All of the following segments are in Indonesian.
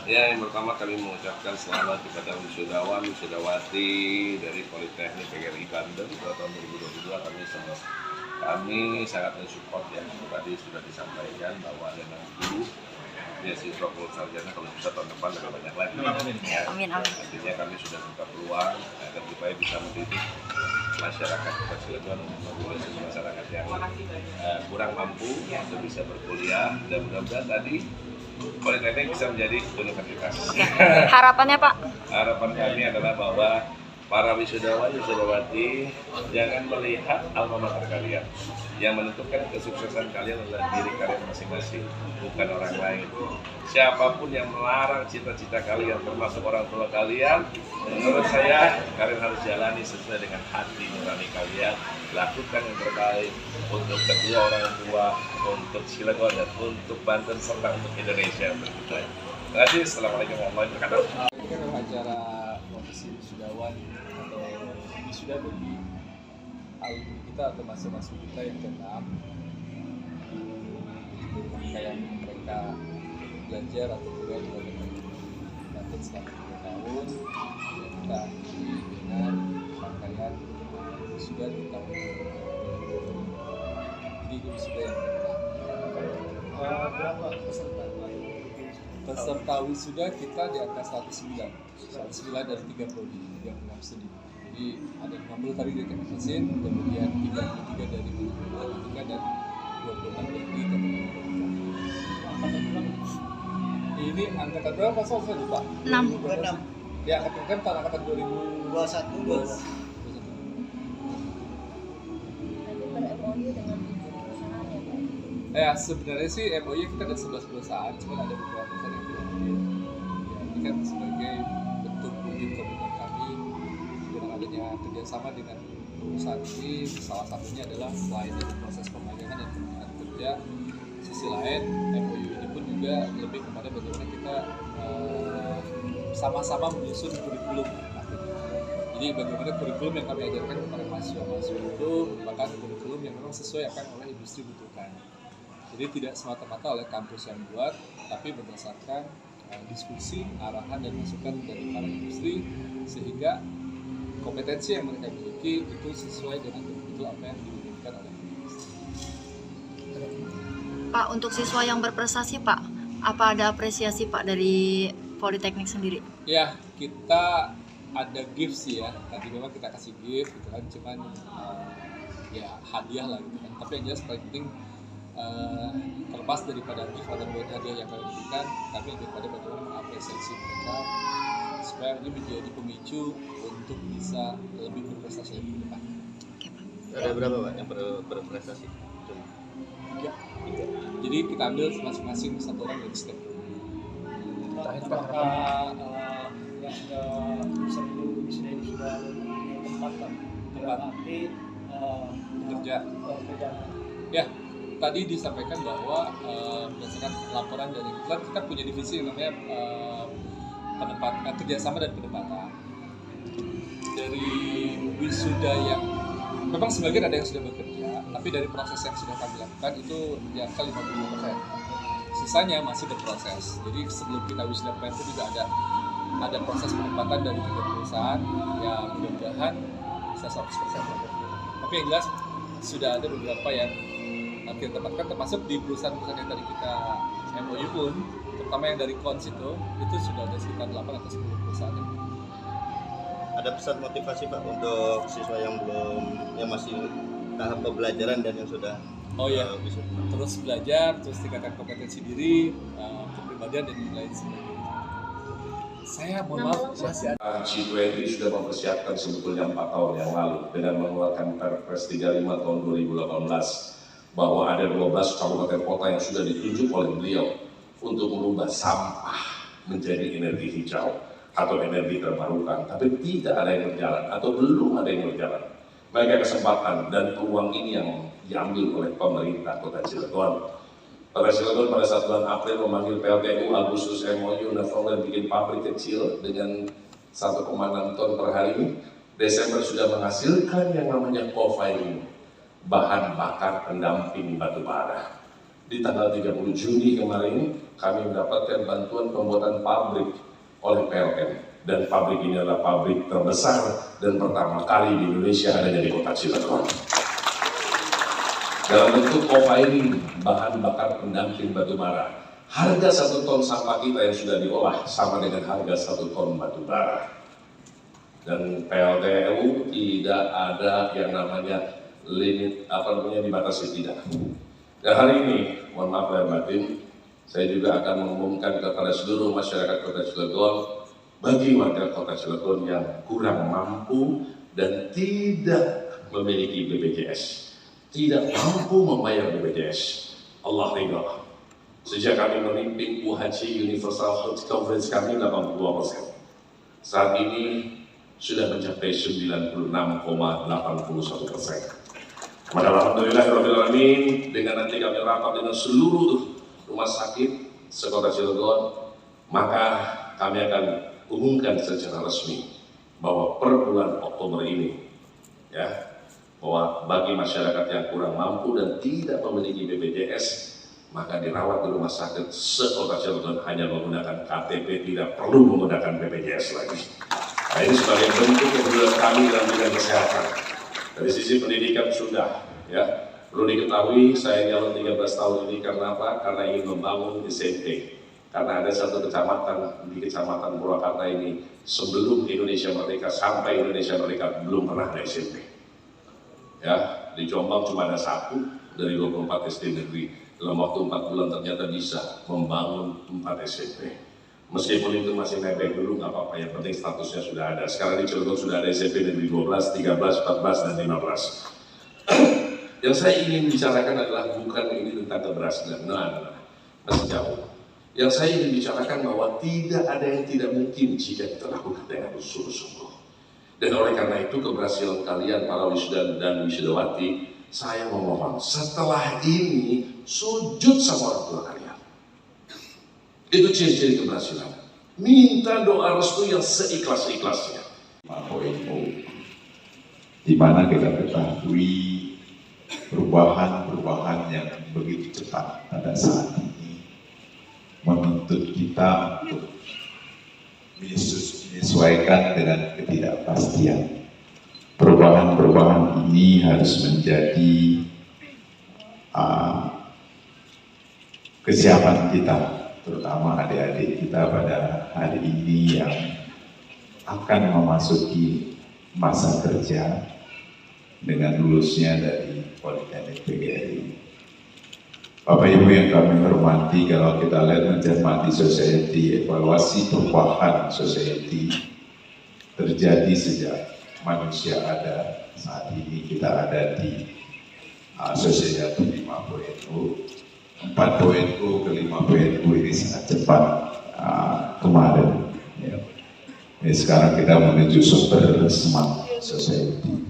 Ya, yang pertama kami mengucapkan selamat kepada wisudawan, wisudawati dari Politeknik PGRI Banten tahun 2022. Kami sangat mensupport ya, tadi sudah disampaikan bahwa ada 60 beasiswa full sarjana, kalau bisa tahun depan lebih banyak lagi. Ya, Amin. artinya kami sudah buka peluang agar supaya bisa mendidik masyarakat Kota Cilegon untuk masyarakat yang kurang mampu untuk bisa berkuliah, dan mudah-mudahan tadi Politeknik bisa menjadi universitas. Harapannya Pak? Harapan kami adalah bahwa para wisudawan, wisudawati jangan melihat alma mater kalian. Yang menentukan kesuksesan kalian adalah diri kalian masing-masing, bukan orang lain. Siapapun yang melarang cita-cita kalian, termasuk orang tua kalian, menurut saya kalian harus jalani sesuai dengan hati nurani kalian. Lakukan yang terbaik untuk kedua orang tua, untuk Cilegon dan untuk Banten serta untuk Indonesia. Terima kasih. Assalamualaikum warahmatullahi wabarakatuh. Ini adalah acara profesi wisudawan atau wisuda bagi alumni kita atau mahasiswa kita yang ke-6 rangkaian mereka belajar atau kuliah di Banten selama 3 tahun, dan kita dengan rangkaian wisuda di tahun 2020. Jadi itu wisuda yang berapa peserta? peserta wisuda kita di angka 109 dari 3 prodi, 3 program studi. Jadi ada 50 tadi dari teknik mesin, kemudian 33 dari matematika dan 26 dari teknik. Ini angkatan berapa? Saya lupa. 6. Ya, angkatan tahun angkatan 2021. Ya, sebenarnya sih MOU kita ada 11 perusahaan, cuma ada beberapa perusahaan yang tidak hadir. Ya, ini kan sebagai bentuk wujud komitmen kami dengan adanya kerjasama dengan perusahaan ini. Salah satunya adalah selain dari proses pemagangan dan pembinaan kerja, sisi lain MOU ini pun juga lebih kepada bagaimana kita sama-sama menyusun kurikulum. Jadi bagaimana kurikulum yang kami ajarkan kepada mahasiswa-mahasiswa itu merupakan kurikulum yang memang sesuai apa yang oleh industri butuhkan. Jadi tidak semata-mata oleh kampus yang buat, tapi berdasarkan diskusi, arahan dan masukan dari para industri, sehingga kompetensi yang mereka miliki itu sesuai dengan betul apa yang diinginkan oleh industri. Pak, untuk siswa yang berprestasi Pak, apa ada apresiasi Pak dari Politeknik sendiri? Ya, kita ada gift sih ya. Tadi memang kita kasih gift gitu kan, cuman ya hadiah lah gitu kan. Tapi yang jelas paling penting terlepas daripada gift atau buat hadiah yang kami berikan, kami lebih pada bagaimana mengapresiasi mereka supaya ini menjadi pemicu untuk bisa lebih berprestasi lebih depan. Ada berapa Pak yang berprestasi? 3. Jadi kita ambil masing-masing satu orang dari setiap prodi. Apakah yang sudah sebelum wisuda ini sudah ditempatkan dalam arti Kerja. Ya, tadi disampaikan bahwa berdasarkan laporan dari kita punya divisi yang namanya penempatan kerjasama dan penempatan. Dari wisuda yang memang sebagian ada yang sudah bekerja, tapi dari proses yang sudah kami lakukan itu di angka 50%. Sisanya masih berproses. Jadi sebelum kita wisuda plan itu juga ada proses penempatan dari 3 perusahaan yang mudah-mudahan bisa 100%. Tapi yang jelas sudah ada beberapa yang kita tempatkan, termasuk di perusahaan-perusahaan yang tadi kita MOU pun, terutama yang dari Kons itu sudah ada sekitar 8 atau 10 perusahaan. ada pesan motivasi Pak untuk siswa yang masih tahap pembelajaran dan yang sudah bisa terus belajar, terus tingkatkan kompetensi diri, kepribadian dan lain sebagainya. Saya mohon maaf masih ada. G20 sudah mempersiapkan sebetulnya 4 tahun yang lalu dengan mengeluarkan Perpres 35 tahun 2018 bahwa ada 12 kabupaten kota yang sudah ditunjuk oleh beliau untuk merubah sampah menjadi energi hijau atau energi terbarukan, tapi tidak ada yang berjalan atau belum ada yang berjalan. Maka kesempatan dan peluang ini yang diambil oleh pemerintah Kota Cilegon. Kota Cilegon pada saat bulan April memanggil PLTU, Agustus MOU, November bikin pabrik kecil dengan 1,6 ton per hari. Desember sudah menghasilkan yang namanya kofiling, bahan bakar pendamping batu bara. Di tanggal 30 Juni kemarin, kami mendapatkan bantuan pembuatan pabrik oleh PLN. Dan pabrik ini adalah pabrik terbesar dan pertama kali di Indonesia adanya di kota Cilegon. Dalam bentuk co-firing, bahan bakar pendamping batu bara. Harga 1 ton sampah kita yang sudah diolah sama dengan harga 1 ton batu bara. Dan PLTU tidak ada yang namanya limit, dibatasi tidak. Dan hari ini, mohon maaf lahir batin, saya juga akan mengumumkan kepada seluruh masyarakat Kota Cilegon, bagi warga Kota Cilegon yang kurang mampu dan tidak memiliki BPJS, tidak mampu membayar BPJS, Allah ridha. Sejak kami memimpin UHC Universal Health Coverage kami 82%. Saat ini sudah mencapai 96,81%. Maka alhamdulillahirrahmanirrahim, dengan nanti kami rapat dengan seluruh rumah sakit sekota Cilegon, maka kami akan umumkan secara resmi bahwa per bulan Oktober ini, ya, bahwa bagi masyarakat yang kurang mampu dan tidak memiliki BPJS, maka dirawat di rumah sakit sekota Cilegon hanya menggunakan KTP, tidak perlu menggunakan BPJS lagi. Nah, ini sebagai bentuk kepedulian kami dalam bidang kesehatan. Dari sisi pendidikan sudah, ya, perlu diketahui saya nyalon 13 tahun ini karena apa? Karena ingin membangun SMP. Karena ada satu kecamatan di Kecamatan Purwakarta ini sebelum Indonesia Merdeka sampai Indonesia Merdeka belum pernah ada SMP. Ya, di Jombang cuma ada 1 dari 24 SD negeri. Dalam waktu 4 bulan ternyata bisa membangun 4 SMP. Meskipun itu masih nebeng dulu, nggak apa-apa, yang penting statusnya sudah ada. Sekarang di Cilegon sudah ada SMP negeri 12, 13, 14, dan 15. Yang saya ingin bicarakan adalah bukan ini tentang keberhasilan, masih jauh. Yang saya ingin bicarakan bahwa tidak ada yang tidak mungkin jika kita lakukan dengan sungguh-sungguh. Dan oleh karena itu keberhasilan kalian para wisuda dan wisudawati, saya memohon setelah ini sujud sama orang tua kalian. Itu ciri-ciri keberhasilan. Minta doa restu yang seikhlas-ikhlasnya. Di mana kita ketahui perubahan yang begitu cepat pada saat ini menuntut kita untuk menyesuaikan dengan ketidakpastian. Perubahan ini harus menjadi kesiapan kita, terutama adik-adik kita pada hari ini yang akan memasuki masa kerja dengan lulusnya dari Politeknik PGRI. Bapak Ibu yang kami hormati, kalau kita lihat mencermati society, evaluasi perubahan society terjadi sejak manusia ada. Saat ini kita ada di society 5.0. 4.0 ke 5.0 ini sangat cepat kemarin. Ya. Sekarang kita menuju super smart society.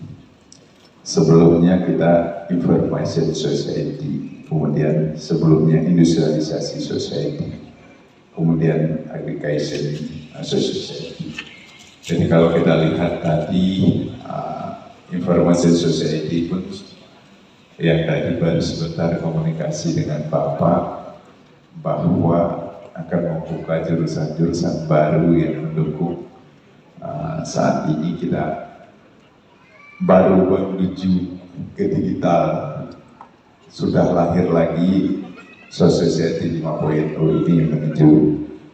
Sebelumnya kita information society, kemudian sebelumnya industrialisasi society, kemudian agriculture society. Jadi kalau kita lihat tadi information society pun yang tadi baru sebentar komunikasi dengan Bapak bahwa akan membuka jurusan-jurusan baru yang mendukung. Saat ini kita baru menuju ke digital, sudah lahir lagi Society 5.0 ini menuju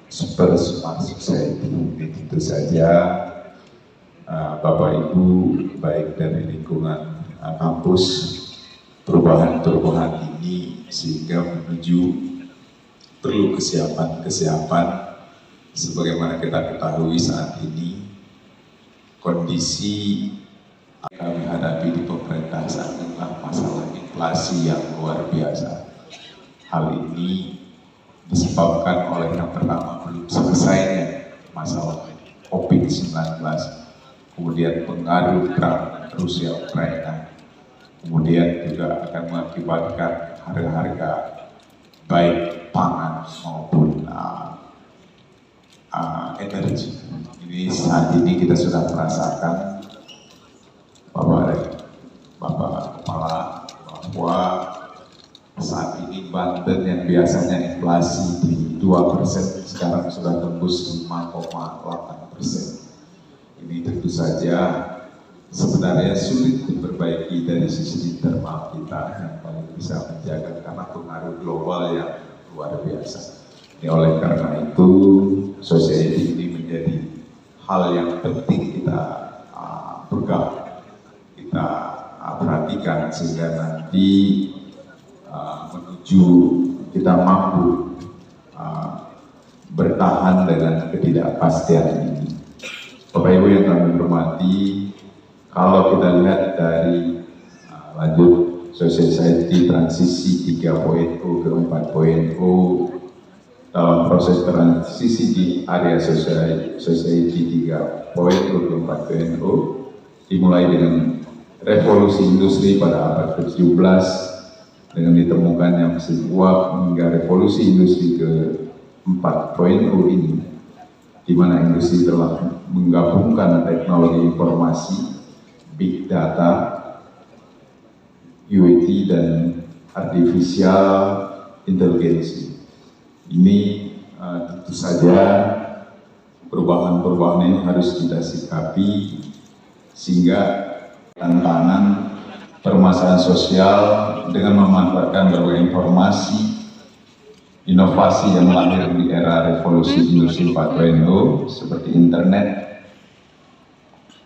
super smart society. Tentu saja Bapak Ibu baik dari lingkungan kampus, perubahan ini sehingga menuju perlu kesiapan sebagaimana kita ketahui saat ini kondisi kami hadapi di pemerintah saat ini adalah masalah inflasi yang luar biasa. Hal ini disebabkan oleh yang pertama belum selesainya masalah COVID-19, kemudian pengaruh perang Rusia Ukraina, kemudian juga akan mengakibatkan harga-harga baik pangan maupun energi. Ini saat ini kita sudah merasakan Bapak Kepala bahwa saat ini Banten yang biasanya inflasi di 2%, sekarang sudah tembus 5,8%. Ini tentu saja sebenarnya sulit diperbaiki dari sisi internal kita yang paling bisa menjaga karena pengaruh global yang luar biasa. Ini oleh karena itu society ini menjadi hal yang penting kita pegang, kita perhatikan sehingga nanti menuju kita mampu bertahan dengan ketidakpastian ini. Bapak Ibu yang kami hormati, kalau kita lihat dari lanjut society transisi 3.0 ke 4.0, dalam proses transisi di area society 3.0 ke 4.0 dimulai dengan revolusi industri pada abad ke-17 dengan ditemukannya mesin uap hingga revolusi industri ke 4.0 ini, di mana industri telah menggabungkan teknologi informasi, big data, UAT dan artificial intelligence. Ini tentu saja perubahan-perubahan ini harus kita sikapi sehingga tantangan permasalahan sosial dengan memanfaatkan berbagai informasi, inovasi yang lahir di era revolusi industri 4.0 seperti internet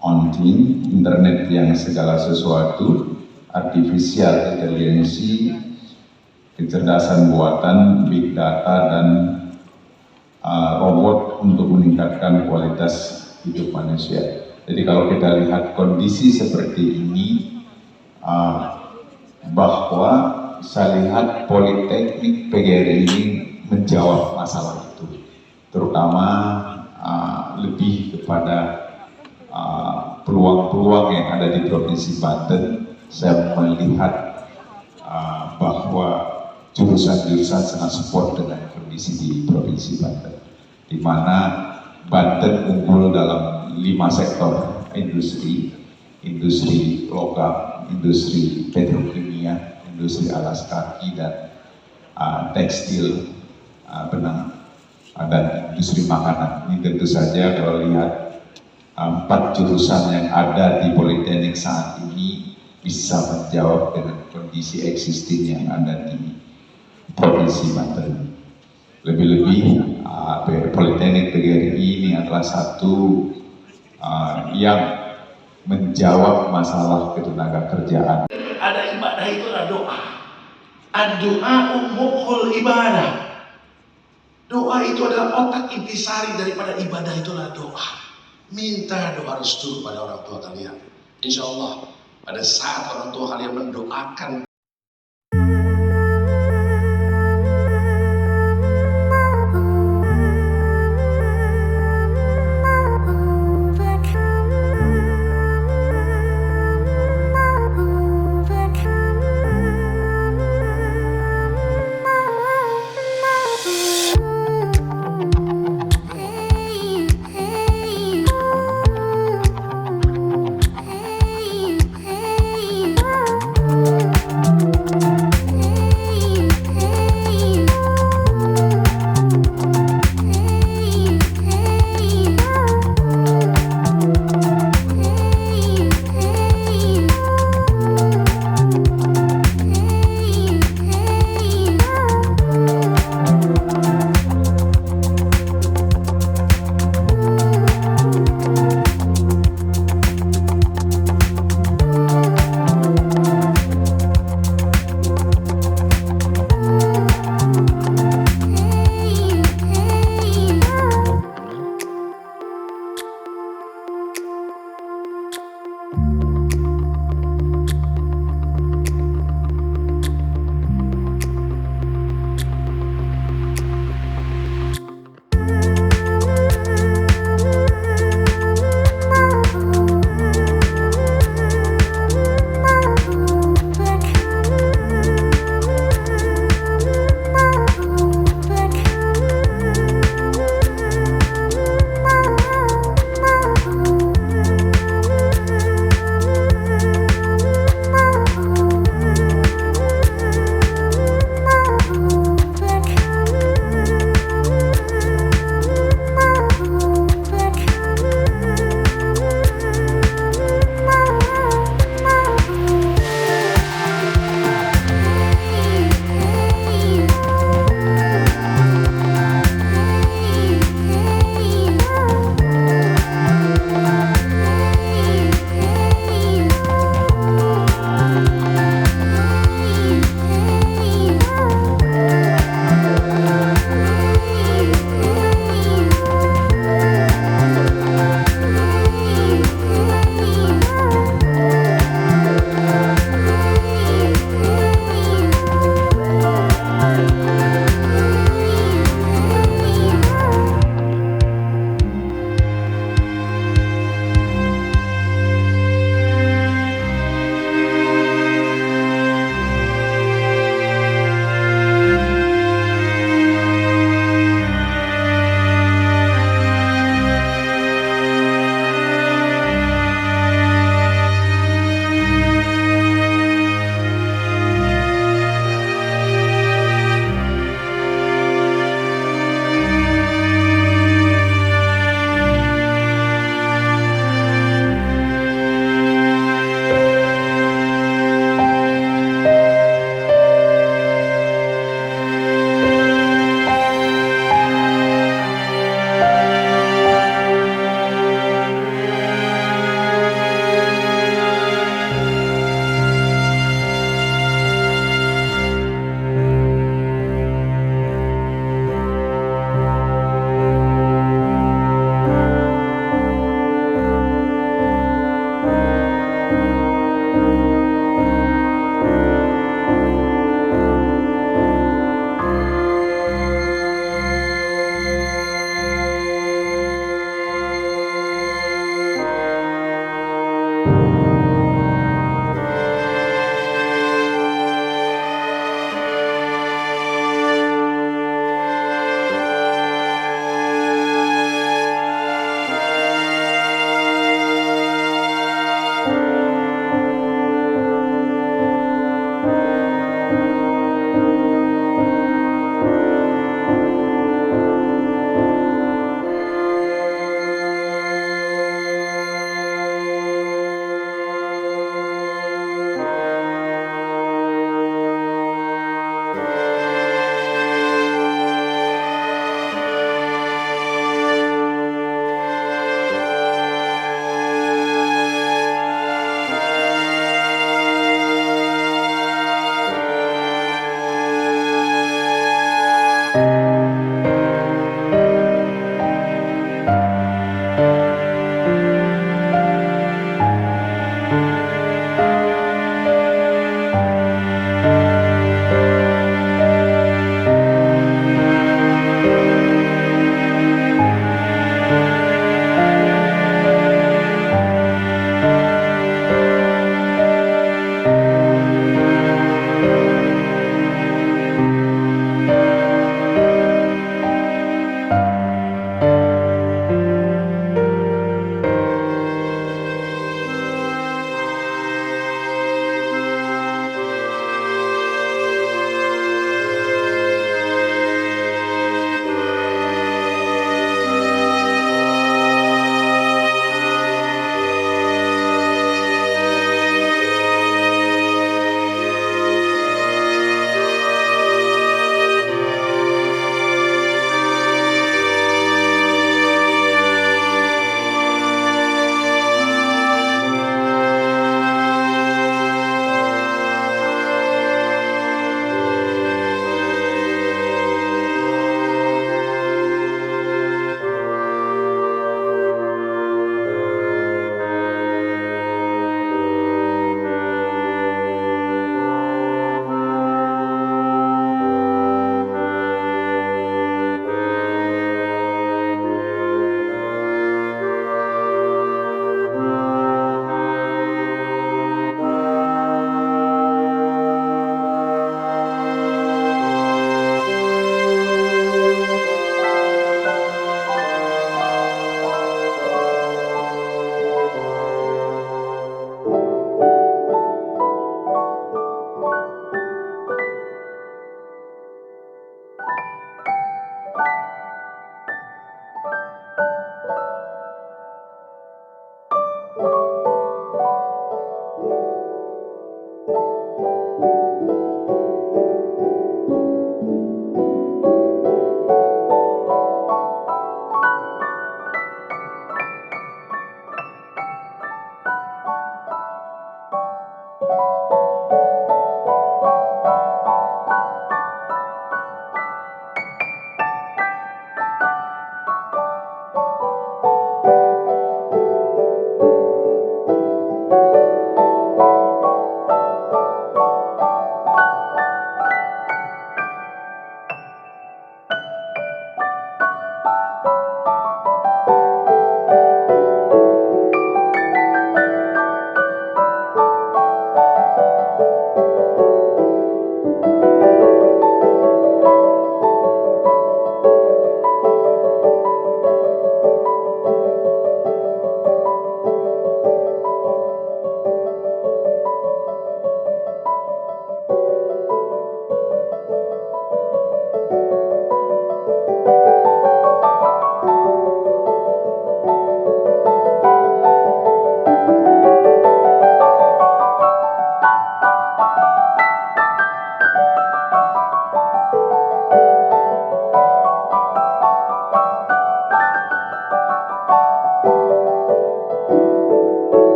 on thing, internet yang segala sesuatu, artificial intelligence, kecerdasan buatan, big data, dan robot untuk meningkatkan kualitas hidup manusia. Jadi kalau kita lihat kondisi seperti ini, bahwa saya lihat Politeknik PGRI ini menjawab masalah itu, terutama lebih kepada peluang-peluang yang ada di Provinsi Banten. Saya melihat bahwa jurusan-jurusan sangat support dengan kondisi di Provinsi Banten, di mana Banten unggul dalam 5 sektor industri, industri logam, industri petrokimia, industri alas kaki, dan tekstil, benang, dan industri makanan. Ini tentu saja kalau lihat 4 jurusan yang ada di Politeknik saat ini bisa menjawab dengan kondisi existing yang ada di Provinsi Banten. Lebih-lebih Politeknik PGRI ini adalah satu yang menjawab masalah ketenaga kerjaan. Ada ibadah itu ada doa. Ad-doa mukhul ibadah. Doa itu adalah otak intisari daripada ibadah, itulah doa. Minta doa restu pada orang tua kalian. Insya Allah pada saat orang tua kalian mendoakan